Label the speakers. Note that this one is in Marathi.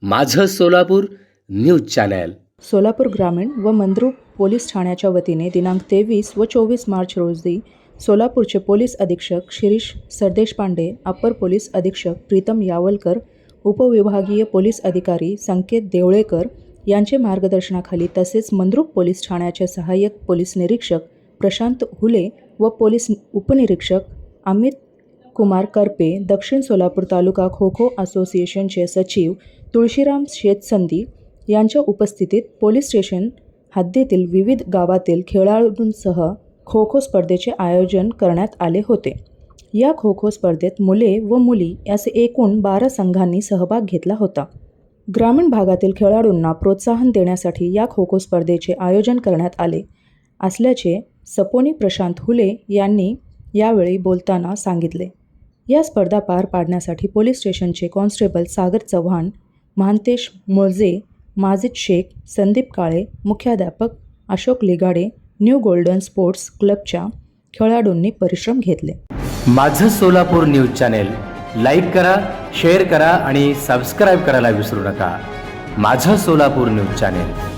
Speaker 1: माझं सोलापूर न्यूज चॅनल.
Speaker 2: सोलापूर ग्रामीण व मंद्रुप पोलीस ठाण्याच्या वतीने दिनांक 23 व 24 मार्च रोजी सोलापूरचे पोलीस अधीक्षक शिरीष सरदेशपांडे, अप्पर पोलीस अधीक्षक प्रीतम यावलकर, उपविभागीय पोलीस अधिकारी संकेत देवळेकर यांचे मार्गदर्शनाखाली तसेच मंद्रुप पोलीस ठाण्याचे सहाय्यक पोलीस निरीक्षक प्रशांत हुले व पोलीस उपनिरीक्षक अमित कुमार करपे, दक्षिण सोलापूर तालुका खो खो असोसिएशनचे सचिव तुळशीराम शेतसंदी यांच्या उपस्थितीत पोलीस स्टेशन हद्दीतील विविध गावातील खेळाडूंसह खो खो स्पर्धेचे आयोजन करण्यात आले होते. या खो खो स्पर्धेत मुले व मुली असे एकूण 12 संघांनी सहभाग घेतला होता. ग्रामीण भागातील खेळाडूंना प्रोत्साहन देण्यासाठी या खो खो स्पर्धेचे आयोजन करण्यात आले असल्याचे सपोनी प्रशांत हुले यांनी यावेळी बोलताना सांगितले. या स्पर्धा पार पाडण्यासाठी पोलीस स्टेशनचे कॉन्स्टेबल सागर चव्हाण, महांतेश मुळजे, माजिद शेख, संदीप काळे, मुख्याध्यापक Ashok Ligade, new golden sports क्लबच्या खेळाडूंनी परिश्रम घेतले.
Speaker 1: माझं सोलापूर न्यूज चॅनल लाईक करा, शेअर करा आणि सबस्क्राईब करायला विसरू नका. माझं सोलापूर न्यूज चॅनल.